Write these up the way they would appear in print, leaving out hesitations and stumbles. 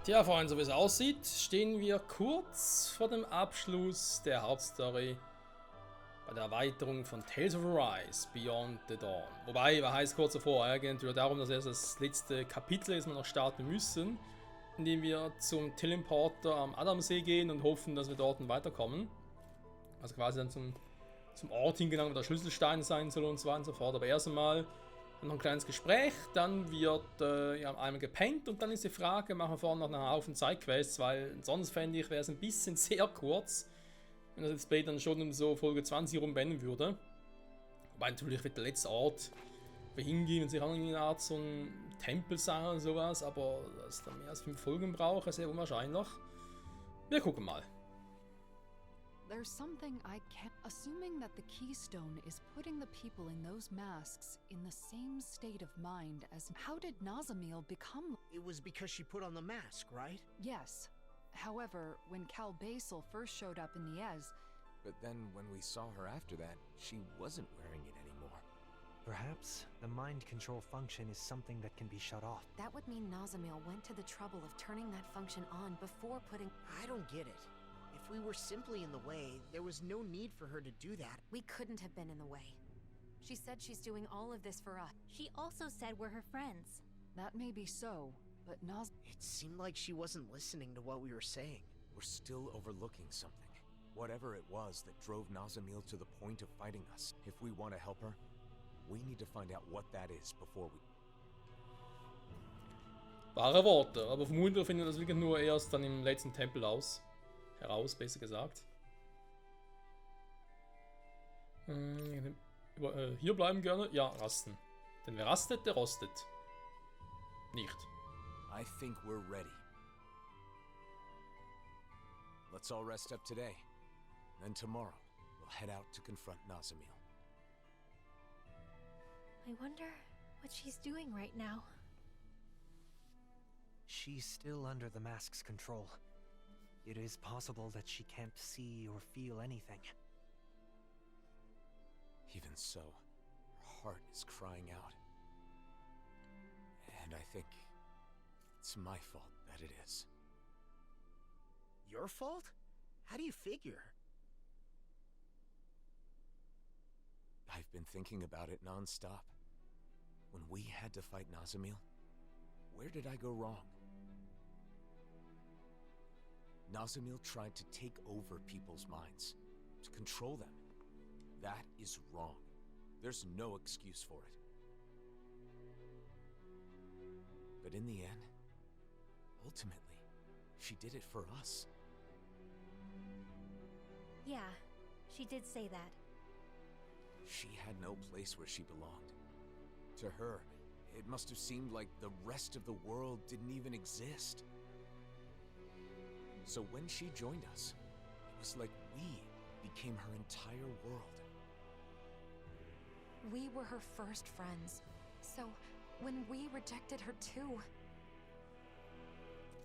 Tja, Freunde, so wie es aussieht, stehen wir kurz vor dem Abschluss der Hauptstory bei der Erweiterung von Tales of Arise, Beyond the Dawn. Wobei, was heißt kurz davor? Es geht natürlich darum, dass erst das letzte Kapitel ist, wir noch starten müssen, indem wir zum Teleporter am Adamsee gehen und hoffen, dass wir dort weiterkommen. Also quasi dann zum Ort hingelangen, wo der Schlüsselstein sein soll und so weiter und so fort. Aber erst einmal noch ein kleines Gespräch, dann wird einmal gepennt und dann ist die Frage, machen wir vorne noch einen Haufen Sidequests, weil sonst fände ich, wäre es ein bisschen sehr kurz, wenn das Let's Play dann schon um so Folge 20 rumbeenden würde. Wobei natürlich wird der letzte Ort, wir hingehen und sich auch in eine Art so ein Tempel sein oder sowas, aber dass da mehr als 5 Folgen brauche, ist sehr unwahrscheinlich. Wir gucken mal. There's something I can't... Assuming that the keystone is putting the people in those masks in the same state of mind as... How did Nazamil become... It was because she put on the mask, right? Yes. However, when Cal Basel first showed up in Niez... But then when we saw her after that, she wasn't wearing it anymore. Perhaps the mind control function is something that can be shut off. That would mean Nazamil went to the trouble of turning that function on before putting... I don't get it. If we were simply in the way, there was no need for her to do that. We couldn't have been in the way. She said she's doing all of this for us. She also said we're her friends. That may be so, but It seemed like she wasn't listening to what we were saying. We're still overlooking something. Whatever it was that drove Nazamil to the point of fighting us. If we want to help her, we need to find out what that is before we... Wahre Worte, aber vermutlich finden wir das wirklich nur erst dann im letzten Tempel heraus, besser gesagt. Hier bleiben gerne? Ja, rasten. Denn wer rastet, der rostet. Nicht. I think we're ready. Let's all rest up today. Then tomorrow, we'll head out to confront Nazamil. I wonder what she's doing right now. She's still under the mask's control. It is possible that she can't see or feel anything. Even so, her heart is crying out. And I think it's my fault that it is. Your fault? How do you figure? I've been thinking about it non-stop. When we had to fight Nazamil, where did I go wrong? Nazamil tried to take over people's minds, to control them. That is wrong. There's no excuse for it. But in the end, ultimately, she did it for us. Yeah, she did say that. She had no place where she belonged. To her, it must have seemed like the rest of the world didn't even exist. So when she joined us, it was like we became her entire world. We were her first friends. So, when we rejected her too...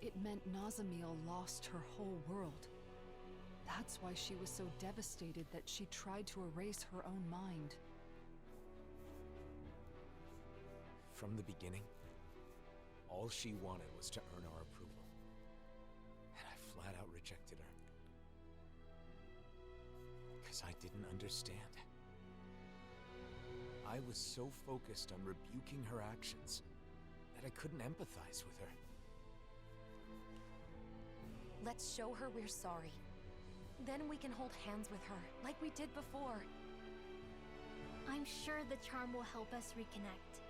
It meant Nazamil lost her whole world. That's why she was so devastated that she tried to erase her own mind. From the beginning, all she wanted was to earn our approval. And I flat out rejected her. Because I didn't understand. I was so focused on rebuking her actions that I couldn't empathize with her. Let's show her we're sorry. Then we can hold hands with her, like we did before. I'm sure the charm will help us reconnect.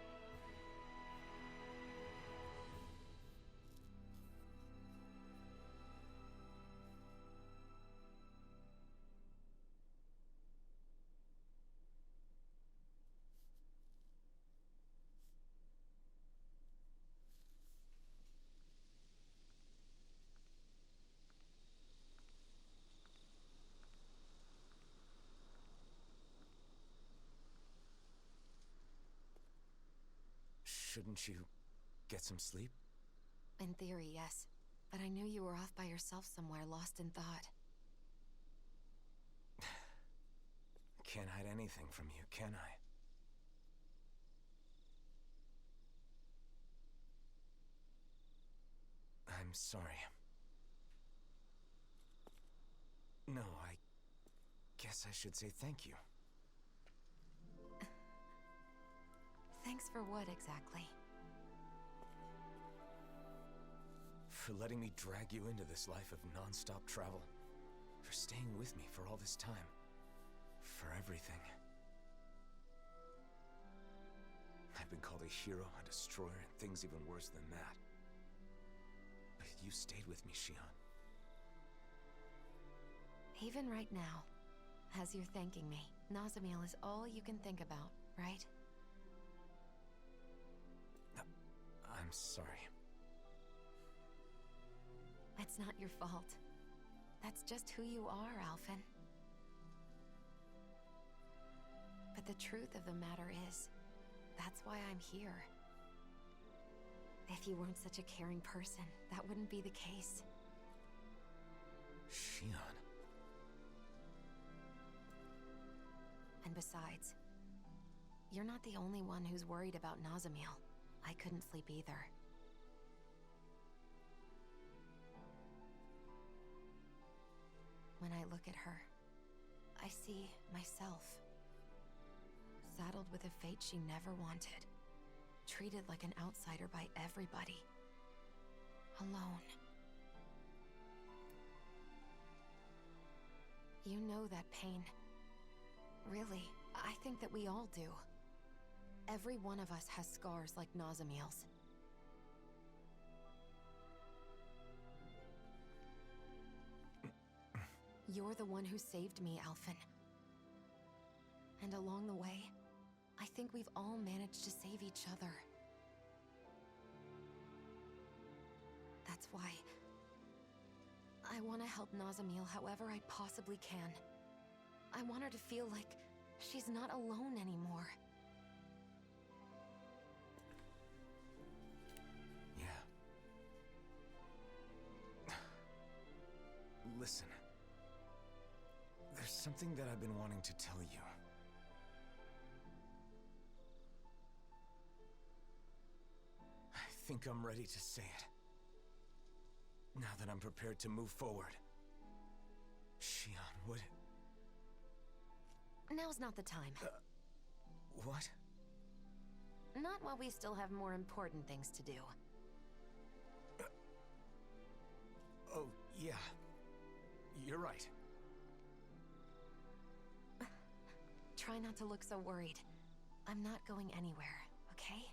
Shouldn't you get some sleep? In theory, yes. But I knew you were off by yourself somewhere, lost in thought. Can't hide anything from you, can I? I'm I'm sorry. No, I guess I should say thank you. Thanks for what exactly? For letting me drag you into this life of non-stop travel. For staying with me for all this time. For everything. I've been called a hero, a destroyer, and things even worse than that. But you stayed with me, Shion. Even right now, as you're thanking me, Nazamil is all you can think about, right? I'm sorry. It's not your fault. That's just who you are, Alphen. But the truth of the matter is, that's why I'm here. If you weren't such a caring person, that wouldn't be the case. Shion. And besides, you're not the only one who's worried about Nazamil. I couldn't sleep either. When I look at her, I see myself. Saddled with a fate she never wanted. Treated like an outsider by everybody. Alone. You know that pain. Really, I think that we all do. Every one of us has scars like Nazamil's. You're the one who saved me, Alphen. And along the way, I think we've all managed to save each other. That's why I want to help Nazamil however I possibly can. I want her to feel like she's not alone anymore. Yeah. Listen. There's something that I've been wanting to tell you. I think I'm ready to say it. Now that I'm prepared to move forward. Shion, would... Now's not the time. What? Not while we still have more important things to do. Oh, yeah. You're right. Try not to look so worried. I'm not going anywhere, okay?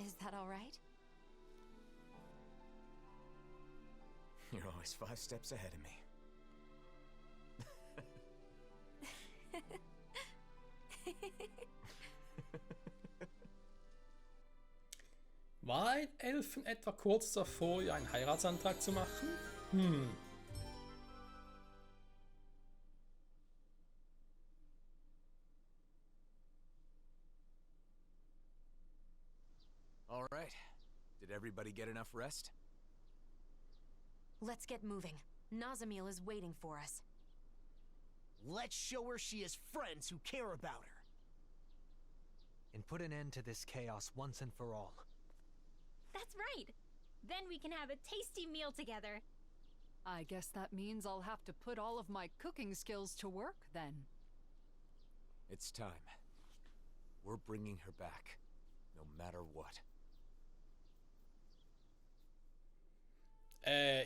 Is that all right? You're always 5 steps ahead of me. War ein Elfen etwa kurz davor, ihr einen Heiratsantrag zu machen? All right. Did everybody get enough rest? Let's get moving. Nazamil is waiting for us. Let's show her she has friends who care about her. And put an end to this chaos once and for all. That's right. Then we can have a tasty meal together. I guess that means I'll have to put all of my cooking skills to work then. It's time. We're bringing her back, no matter what.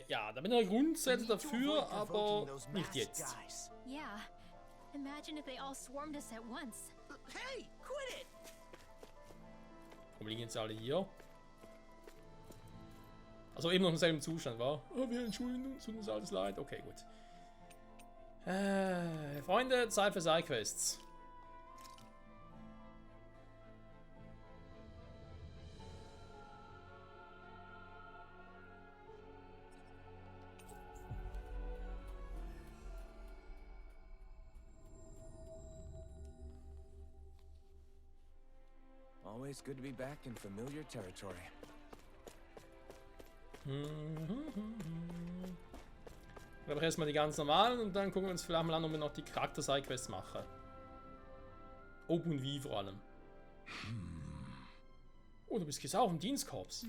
Ja, da bin ich grundsätzlich dafür, aber nicht jetzt. Yeah. Imagine if they all swarmed us at once. Hey, quit it! Warum liegen jetzt alle hier? Also eben noch im selben Zustand, war? Oh, wir entschuldigen uns, tut uns alles leid. Okay, gut. Freunde, Zeit für Sidequests. Always good to be back in familiar territory. Ich habe erstmal die ganz normalen und dann gucken wir uns vielleicht mal an, ob wir noch die Charakter-Sidequests machen. Ob und wie vor allem. Oh, du bist jetzt auch im Dienstkorps.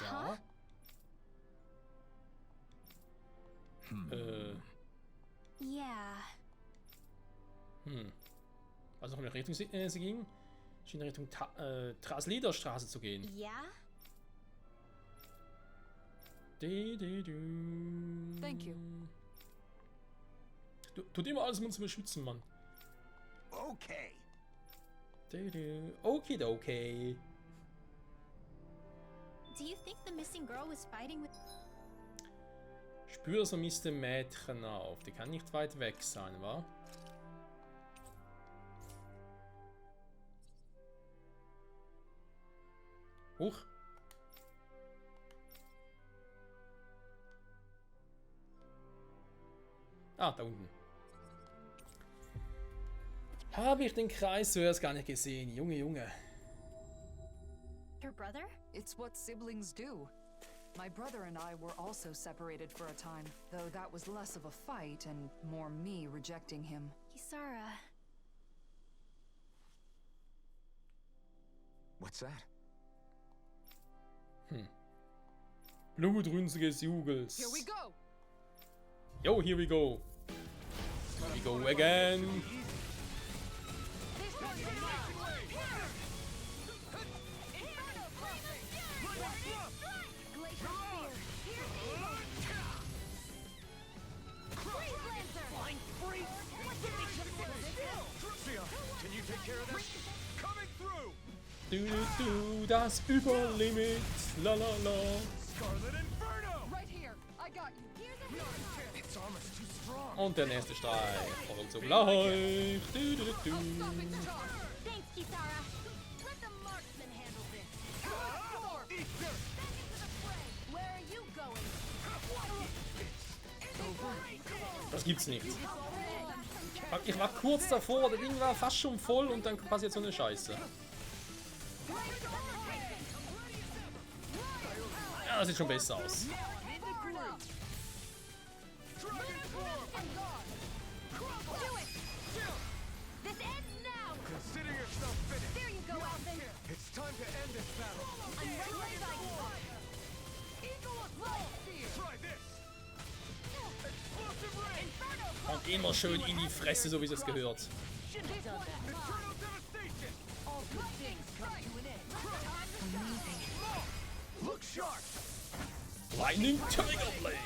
Ja. Yeah. Also noch in Richtung sie ging. Schien in Richtung Trasliederstraße zu gehen. Yeah? Thank you. Tut immer alles, um uns zu beschützen, Mann. Okay. Okidoki. Do you think the missing girl was fighting with... Spür das vermisste Mädchen auf. Die kann nicht weit weg sein, wa? Huch. Ah, da unten. Habe ich den Kreis zuerst gar nicht gesehen. Junge, Junge. Her brother? It's what siblings do. My brother and I were also separated for a time, though that was less of a fight and more me rejecting him. Kisara. What's that? Blutrünstiges Jugels. Here we go! Yo, here we go. Here we go again. Can you take care of this? Coming through! Das Überlimit. La la la. Scarlet Inferno! Right here! I got you! Its armor's too strong. Und der nächste Streich. Voll zugleich. Du. Stop it, Tochter! Thanks, Kisara. Let the marksman handle this. Where are you going? Das gibt's nicht. Ich war kurz davor, das Ding war fast schon voll und dann passiert so eine Scheiße. Ja, das sieht schon besser aus. This ends now. Consider yourself finished. There you go, Alphen. It's time to end this battle. I'm right beside you. Try this. Explosive ray. Und immer schön in die Fresse, so wie es gehört. Eternal devastation. Look sharp. Lightning Trigger Blade.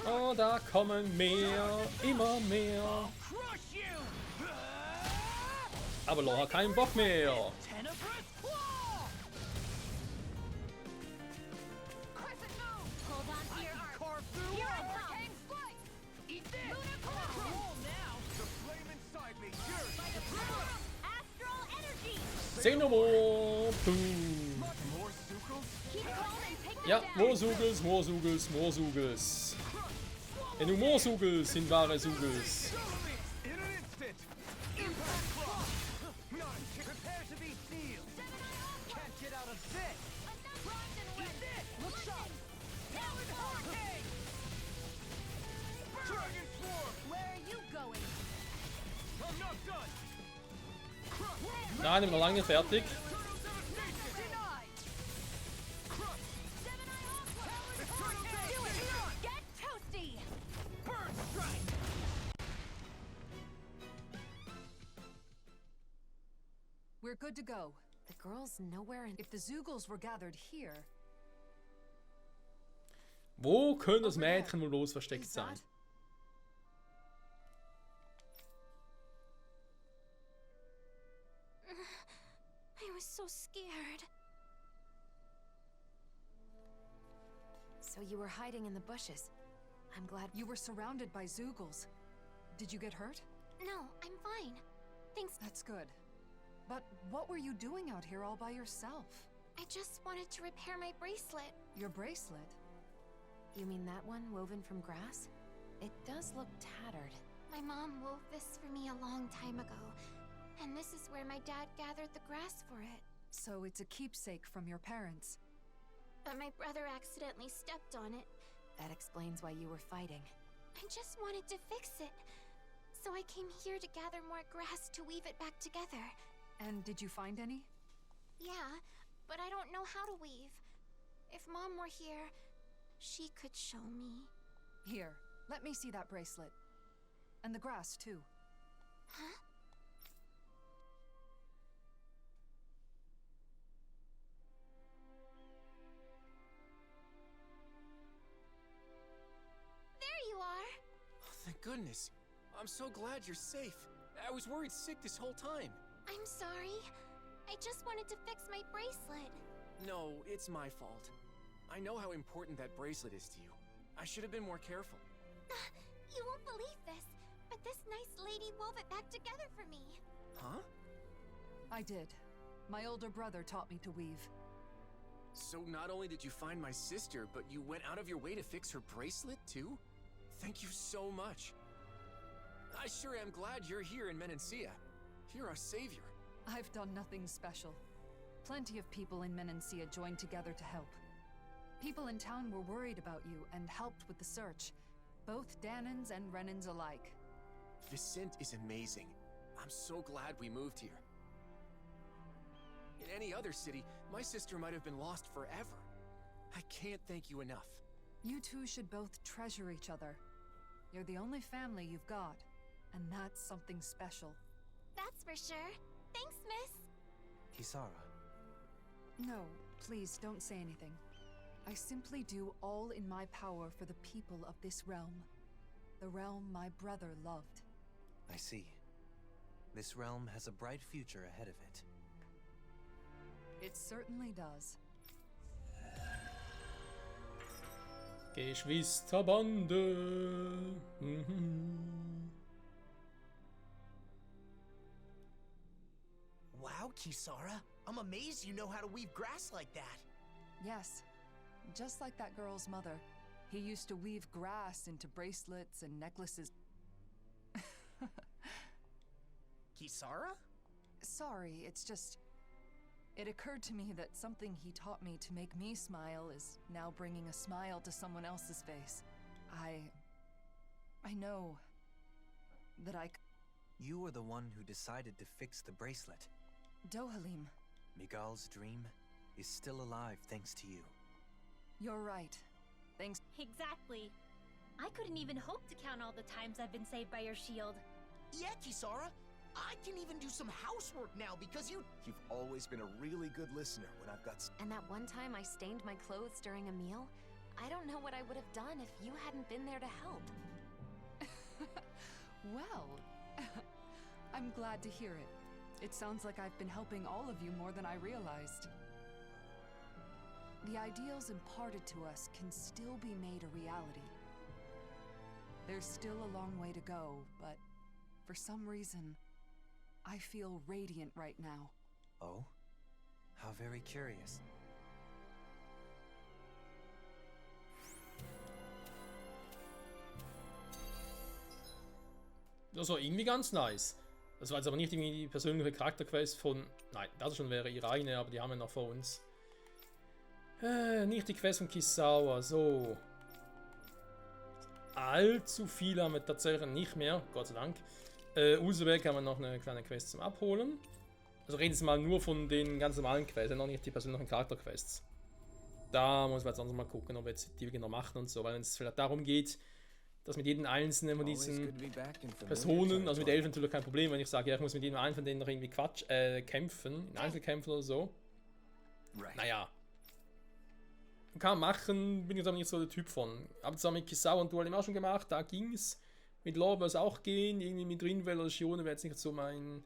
Oh, da kommen mehr, immer mehr. Aber Laura keinen Bock mehr. Hold on to your arm. Here I come. Eat this. The flame inside me yearns. Astral energy. Say no more. Boom. More Zuckles? Keep calm and take them Ja, down. Moorsugels, Moorsugels, Moorsugels. Wenn du Moorsugels sind wahre Sugels. In an instant. Impact claw. None. Prepare to be sealed. Can't get out of this. Eat this. Look sharp. Dragon swarm. Where are you going? I'm not done. Nein, ich bin noch lange nicht fertig. Get toasty. Bird strike. We're good to go. The girl's nowhere in... If the Zugals were gathered here, Wo könnte das Mädchen wohl los versteckt sein? I was so scared. So you were hiding in the bushes. I'm glad you were surrounded by Zugals. Did you get hurt? No, I'm fine. Thanks. That's good. But what were you doing out here all by yourself? I just wanted to repair my bracelet. Your bracelet? You mean that one woven from grass? It does look tattered. My mom wove this for me a long time ago, and this is where my dad gathered the grass for it. So it's a keepsake from your parents. But my brother accidentally stepped on it. That explains why you were fighting. I just wanted to fix it. So I came here to gather more grass to weave it back together. And did you find any? Yeah, but I don't know how to weave. If Mom were here, she could show me. Here, let me see that bracelet. And the grass, too. Huh? There you are! Oh, thank goodness. I'm so glad you're safe. I was worried sick this whole time. I'm sorry. I just wanted to fix my bracelet. No, it's my fault. I know how important that bracelet is to you. I should have been more careful. You won't believe this, but this nice lady wove it back together for me. Huh? I did. My older brother taught me to weave. So not only did you find my sister, but you went out of your way to fix her bracelet, too? Thank you so much. I sure am glad you're here in Menancia. You're our savior. I've done nothing special. Plenty of people in Menancia joined together to help. People in town were worried about you and helped with the search. Both Dahnans and renans alike. Vicent is amazing. I'm so glad we moved here. In any other city, my sister might have been lost forever. I can't thank you enough. You two should both treasure each other. You're the only family you've got, and that's something special. That's for sure. Thanks, miss. Kisara, No, please don't say anything. I simply do all in my power for the people of this realm. The realm my brother loved. I see. This realm has a bright future ahead of it. It certainly does. Geschwisterbande. Wow, Kisara. I'm amazed you know how to weave grass like that. Yes, just like that girl's mother. He used to weave grass into bracelets and necklaces. Kisara? Sorry, it's just... It occurred to me that something he taught me to make me smile is now bringing a smile to someone else's face. I know that You were the one who decided to fix the bracelet. Dohalim, Miguel's dream is still alive thanks to you. you're right. Thanks. Exactly. I couldn't even hope to count all the times I've been saved by your shield. Yeah, Kisara. I can even do some housework now because you... You've always been a really good listener when I've got... And that one time I stained my clothes during a meal, I don't know what I would have done if you hadn't been there to help. Well, I'm glad to hear it. It sounds like I've been helping all of you more than I realized. The ideals imparted to us can still be made a reality. There's still a long way to go, but for some reason, I feel radiant right now. Oh? How very curious. Das war irgendwie ganz nice. Das war jetzt aber nicht irgendwie die persönliche Charakterquest von... Nein, das schon wäre ihre eigene, aber die haben wir noch vor uns. Nicht die Quest von Kisawa, so. Allzu viel haben wir tatsächlich nicht mehr, Gott sei Dank. Usabek haben wir noch eine kleine Quest zum Abholen. Also reden wir mal nur von den ganz normalen Quests, noch nicht die persönlichen Charakterquests. Da muss man jetzt mal gucken, ob wir jetzt die genau machen und so, weil wenn es vielleicht darum geht, dass mit jedem einzelnen von diesen Personen, also mit Elfen natürlich kein Problem, wenn ich sage, ja, ich muss mit jedem einen von denen noch irgendwie kämpfen, in Einzelkämpfen oder so. Naja. Kann man machen, bin ich aber nicht so der Typ von. Aber zusammen mit Kisawa und Dualim auch schon gemacht, da ging's. Mit Law wird es auch gehen, irgendwie mit Rinwell oder Shione wäre jetzt nicht so mein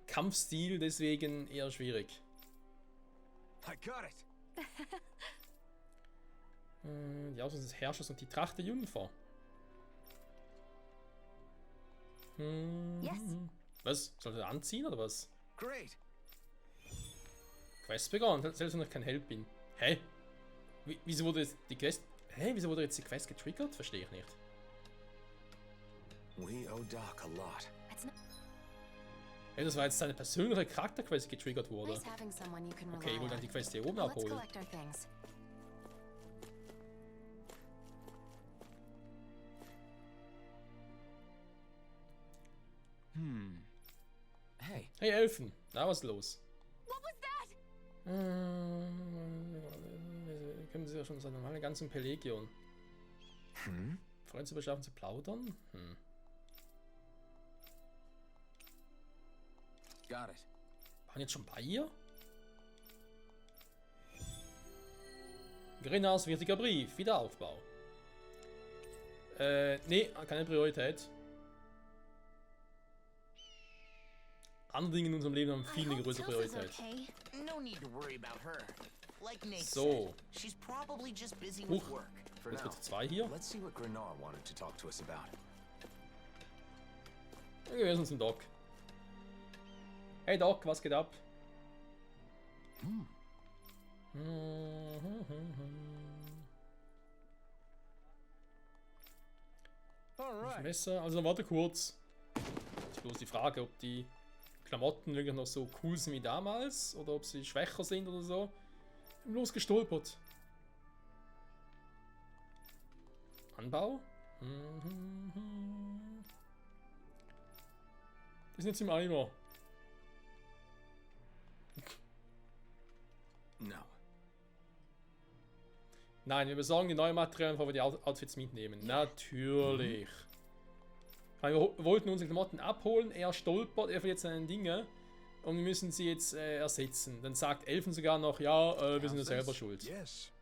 Kampfstil, deswegen eher schwierig. I got it. Die Ausrüstung des Herrschers und die Tracht der Jungfer. Yes. Was? Sollte er anziehen oder was? Great. Quest begonnen, selbst wenn ich kein Held bin. Hä? Wieso wurde jetzt die Quest... Hä? Wieso wurde jetzt die Quest getriggert? Verstehe ich nicht. We owe Doc a lot. Hey, das war jetzt seine persönliche Charakterquest, die getriggert wurde. Nice having someone you can rely Okay, ich wollte dann die on. Quest hier oben Let's abholen. collect our things. Hey. Hey Elfen, da was los? What was that? Können Sie ja schon sagen, eine ganze Pelegion. Freunde zu beschaffen, zu plaudern? Got it. Waren jetzt schon bei ihr? Grenas wichtiger Brief, Wiederaufbau. Nee, keine Priorität. Andere Dinge in unserem Leben haben viel eine größere Priorität. No need to worry about her. Like Nate So. said, she's probably just busy with Huch. work. For Jetzt now, wird 2 hier. let's see what Grenar wanted to talk to us about. Wir sind zum Doc. Hey Doc, was geht ab? Das Messer, also warte kurz. Ist bloß die Frage, ob die Klamotten wirklich noch so cool sind wie damals oder ob sie schwächer sind oder so. Ich bin bloß gestolpert. Anbau? Die sind jetzt im Eimer. No. Nein, wir besorgen die neuen Materialien, bevor wir die Outfits mitnehmen. Natürlich. Wir wollten unsere Klamotten abholen, er stolpert, er verliert seine Dinge und wir müssen sie jetzt ersetzen. Dann sagt Elfen sogar noch, ja, wir sind ja selber schuld. Yes.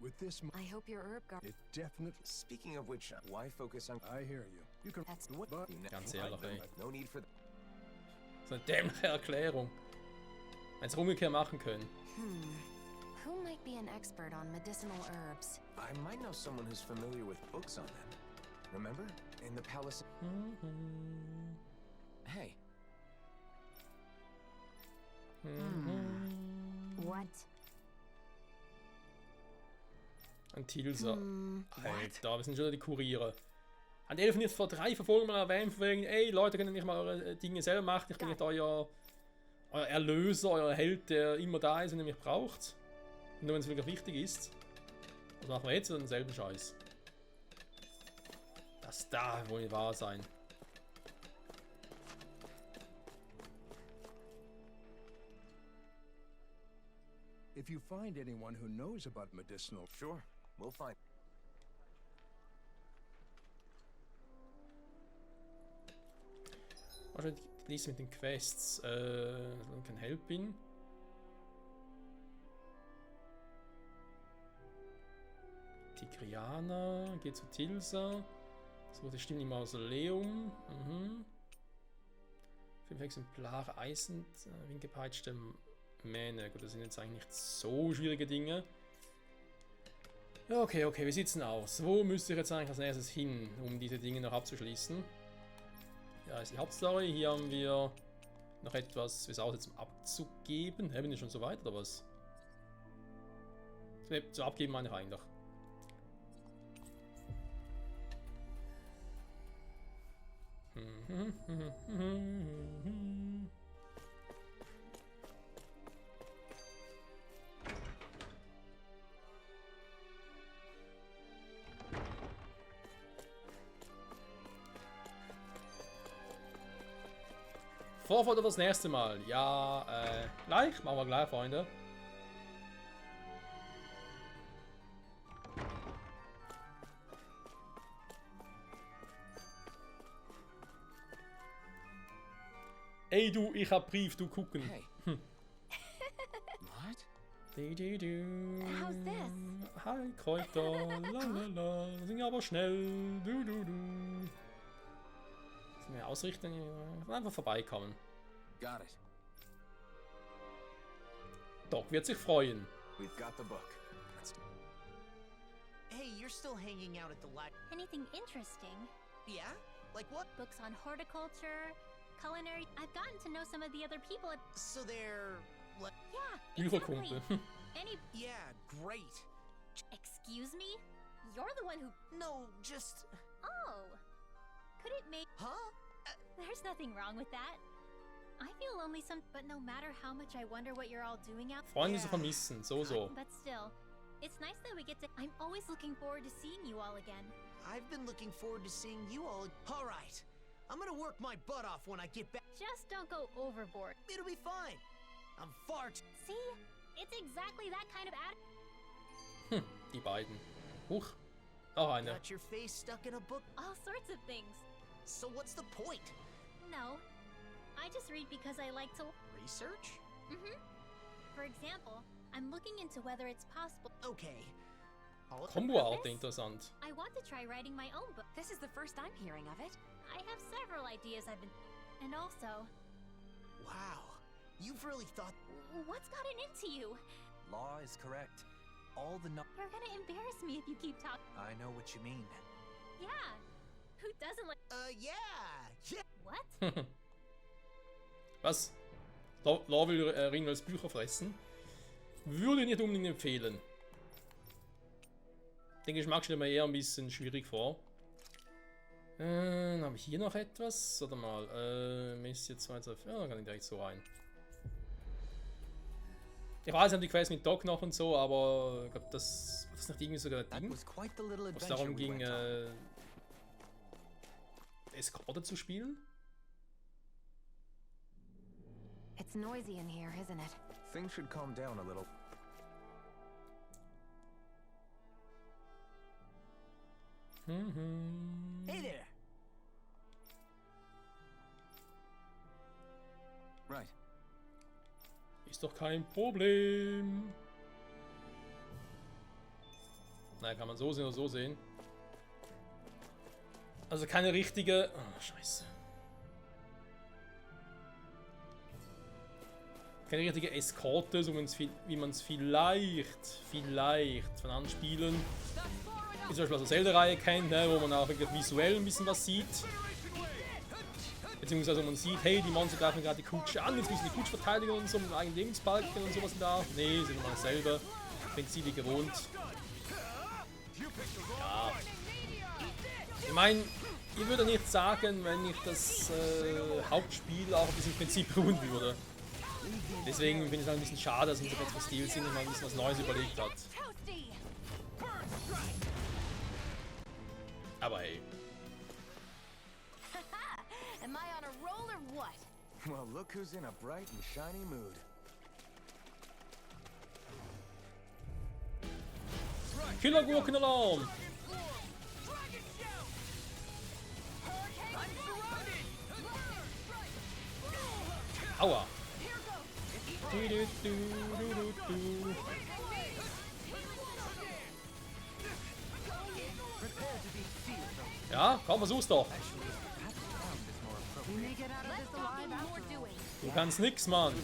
With this, I hope your herb guard. it definitely. Speaking of which, why focus on... I hear you. You can. That's What? But Ganz ehrlich, ey. No need for... So eine dämliche Erklärung. Wenn sie es umgekehrt machen können. Who might be an expert on medicinal herbs? I might know someone who's familiar with books on them. Remember? In the palace... Hey. What? Ein Tilsa. Alter, wir sind schon wieder die Kuriere. Hat Elfen jetzt vor 3 Verfolgungen mal erwähnt, von wegen, ey Leute, könnt ihr nicht mal eure Dinge selber machen, ich bin nicht euer Erlöser, euer Held, der immer da ist und ihr mich braucht. Und nur wenn es wirklich wichtig ist. Was machen wir jetzt? Denselben Scheiß. Das darf wohl nicht wahr sein. if you find anyone who knows about medicinal, Sure, we'll find... Wahrscheinlich die Liste mit den Quests. Kein Helpin. Tigriana, geht zu Tilsa. So, das stimmt im Mausoleum. 5 Exemplare Eisen, windgepeitschte Mähne. Gut, das sind jetzt eigentlich nicht so schwierige Dinge. Ja, okay, wie sieht's denn aus? Wo müsste ich jetzt eigentlich als nächstes hin, um diese Dinge noch abzuschließen? Ja, ist die Hauptstory. Hier haben wir noch etwas fürs Auto zum Abzugeben. Bin ich schon so weit oder was? Zu abgeben meine ich eigentlich. Vorfahrt das nächste Mal. Ja, gleich. Machen wir gleich, Freunde. Ey du, ich hab Brief, du gucken. Hey. What? How's this? Hi, Kräuter. Lalala. Sing aber schnell. Du. Mehr ausrichten, einfach vorbeikommen. Got it. Doc wird sich freuen. We've got the book. Hey, you're still hanging out at the library. Anything interesting? Yeah? Like what? Books on horticulture, culinary. I've gotten to know some of the other people at... So they're... Like, Yeah, Bücherkumpel. exactly. Any... yeah, great. Excuse me? You're the one who... No, just... Oh. Could it make... Huh? There's nothing wrong with that. I feel lonely but no matter how much I wonder what you're all doing out Freunde zu vermissen, so. But still, it's nice that we get to... I'm always looking forward to seeing you all again. I've been looking forward to seeing you all... All right. I'm gonna work my butt off when I get back. Just don't go overboard. It'll be fine. I'm far too... See? It's exactly that kind of Hm, die beiden. Huch, noch eine. Got your face stuck in a book? all sorts of things. So what's the point? No, I just read because I like to. Research? For example, I'm looking into whether it's possible. Okay. Kombo-Art, interessant. I want to try writing my own book. This is the first I'm hearing of it. I have several ideas I've been. And also, Wow. You've really thought... what's gotten into you? Law is correct. All the You're gonna embarrass me if you keep talking. I know what you mean. Yeah. Who doesn't like. yeah. Yeah. What? Was? Law will Ring als Bücher fressen? Würde ich nicht unbedingt empfehlen. Den Geschmack stelle ich mir eher ein bisschen schwierig vor. Habe ich hier noch etwas? Oder mal, Mist jetzt 2, 2, 4, da kann ich direkt so rein. Ich weiß, ich habe die Quest mit Doc noch und so, aber ich glaube, das nicht irgendwie sogar ein Ding, was darum ging, Eskorte zu spielen. It's noisy in here, isn't it? Things should calm down a little. Hey there. Right. Ist doch kein Problem. Naja, kann man so sehen oder so sehen. Also keine richtige... Oh, scheiße. Keine richtige Eskorte, so wie man es vielleicht von anderen Spielen, wie zum Beispiel aus der Zelda-Reihe kennt, ne, wo man auch wirklich visuell ein bisschen was sieht. Beziehungsweise man sieht, hey, die Monster greifen gerade die Kutsche an, jetzt müssen die Kutsche verteidigen und so mit eigenen Lebensbalken und sowas da. Nee, sind immer dasselbe. Prinzip wie gewohnt. Ja. Ich meine, ich würde nicht sagen, wenn ich das Hauptspiel auch auf diesem Prinzip ruhen würde. Deswegen finde ich es ein bisschen schade, dass unser letzter Stil sich mal ein bisschen was Neues überlegt hat. Aber hey. Am I on a roll or what? Well, look who's in a bright and shiny mood. Killergurkenalarm! Aua! Ja, komm, versuch's doch. Du kannst nix, Mann.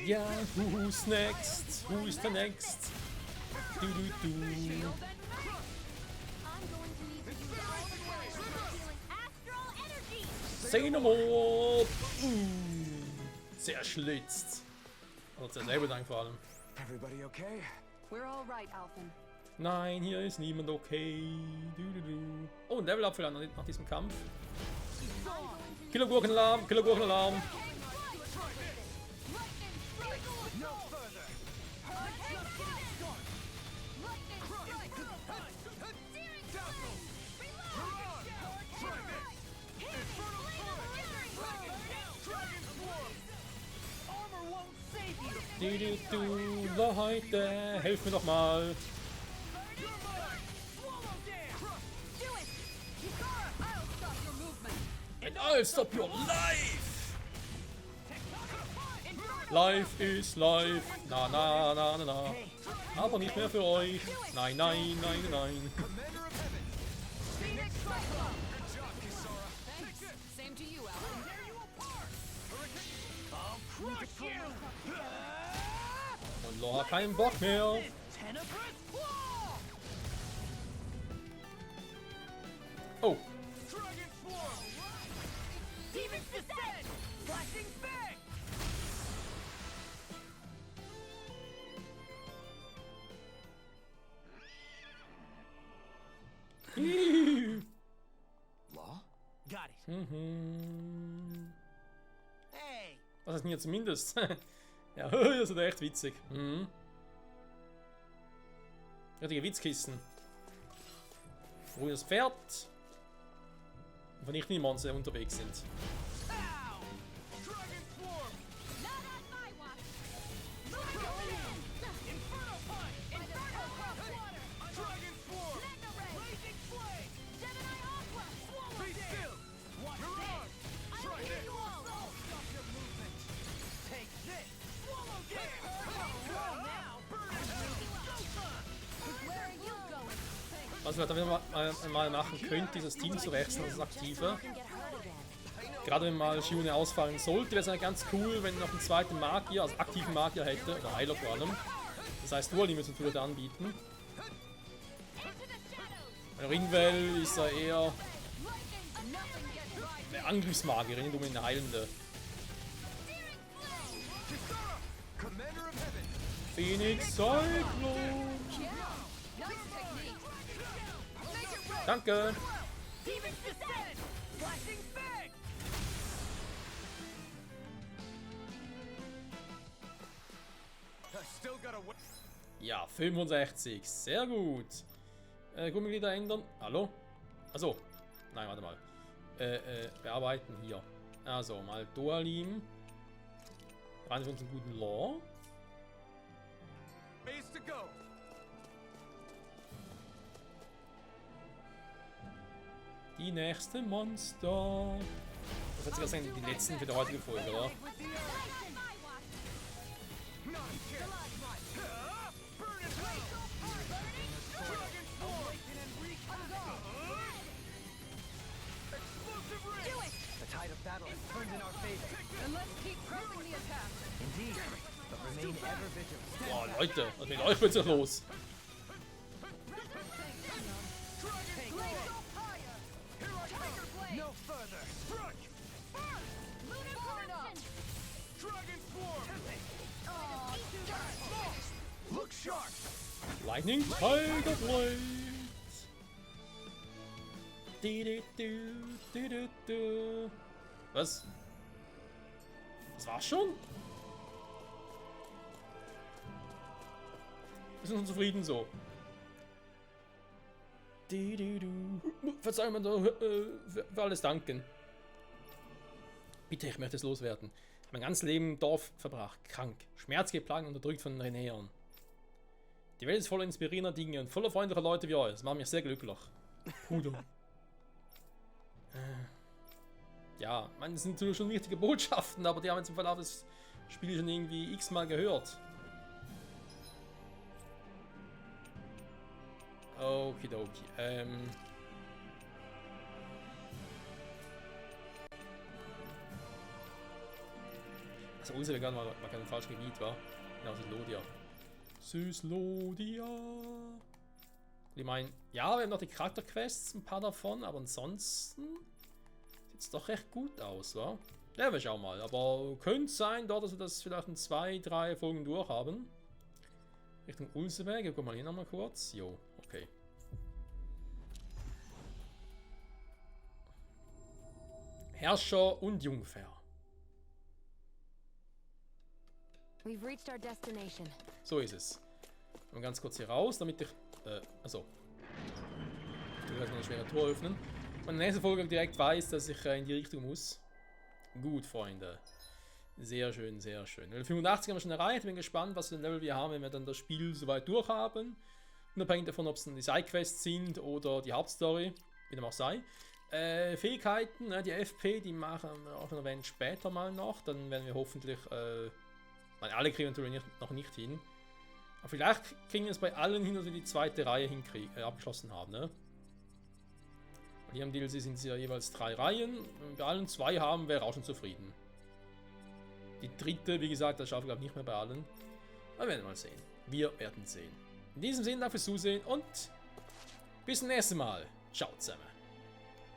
Ja, who's next? Who is the next? Du, du, du. Say no more! Zerschlitzt. Oder zersäbelt eigentlich vor allem. Everybody okay? We're all right, Alphen. Nein, hier ist niemand okay. Du, du, du. Oh, ein Level-Up nach diesem Kampf. Killergurkenalarm, Killergurkenalarm. Du, Leute, helf mir doch mal. And I'll stop your life. Life is life. Na, na, na, na, na. Aber nicht mehr für euch. Nein, nein, nein, nein. Same to you, Alphen. Und Laura hat keinen Bock mehr. Oh. Law? Got it. Mhm. Hey. Was ist denn hier zumindest? Ja, das ist echt witzig. Mhm. Richtige Witzkissen. Wo das Pferd und nicht die Monster unterwegs sind. Was wir dann mal machen könnte, dieses Team zu wechseln, das Aktive. Gerade wenn mal Shione ausfallen sollte, wäre es ja ganz cool, wenn noch einen zweiten Magier, also aktiven Magier hätte, oder Heiler vor allem. Das heißt, Duali müssen wir da anbieten. Bei Ringwell ist er eher eine Angriffsmagierin, um eine Heilende. Phoenix Cyclone! Danke! Ja, 65. Sehr gut. Gruppenmitglieder ändern. Hallo? Achso. Nein, warte mal. Bearbeiten hier. Also, mal Dualim. Rein für uns einen guten Law. Die nächste Monster. Das wird sogar sein, die letzten für die heutige Folge, oder? Boah, Leute, was ist mit euch plötzlich los? Lightning Tiger Blade. Was? Das war's schon? Wir sind schon zufrieden so. Verzeih mir für alles danken. Bitte, ich möchte es loswerden. Ich habe mein ganzes Leben im Dorf verbracht, krank, schmerzgeplagt und unterdrückt von Renäern. Die Welt ist voller inspirierender Dinge und voller freundlicher Leute wie euch. Das macht mich sehr glücklich. Bruder. Ja, man, das sind natürlich schon wichtige Botschaften, aber die haben jetzt im Verlauf des Spiels schon irgendwie x-mal gehört. Okidoki. Also unser vegan war kein falsches Gebiet, war. Genau, Süßlodia. Süßlodia. Ich meine, ja, wir haben noch die Charakterquests, ein paar davon, aber ansonsten sieht es doch recht gut aus, wa? Ja, wir schauen mal. Aber könnte sein, dort, dass wir das vielleicht in 2, 3 Folgen durchhaben. Richtung Ulseweg. Guck mal hier nochmal kurz. Jo, okay. Herrscher und Jungfer. We've reached our destination. So ist es. Mal ganz kurz hier raus, damit ich. Also. Ich tue erstmal ein schweres Tor öffnen. Und in der nächsten Folge direkt weiß, dass ich in die Richtung muss. Gut, Freunde. Sehr schön, sehr schön. Level 85 haben wir schon erreicht. Bin gespannt, was für ein Level wir haben, wenn wir dann das Spiel soweit durchhaben. Unabhängig davon, ob es dann die Sidequests sind oder die Hauptstory. Wie dem auch sei. Fähigkeiten, die FP, die machen wir auch noch später mal noch. Dann werden wir hoffentlich. Alle kriegen wir natürlich noch nicht hin. Aber vielleicht kriegen wir es bei allen hin, dass wir die zweite Reihe abgeschlossen haben. Ne? Hier im DLC sind es ja jeweils 3 Reihen. Wenn wir bei allen 2 haben, wäre auch schon zufrieden. Die dritte, wie gesagt, das schaffe ich glaube nicht mehr bei allen. Aber wir werden mal sehen. Wir werden sehen. In diesem Sinne, danke fürs Zusehen und bis zum nächsten Mal. Ciao zusammen.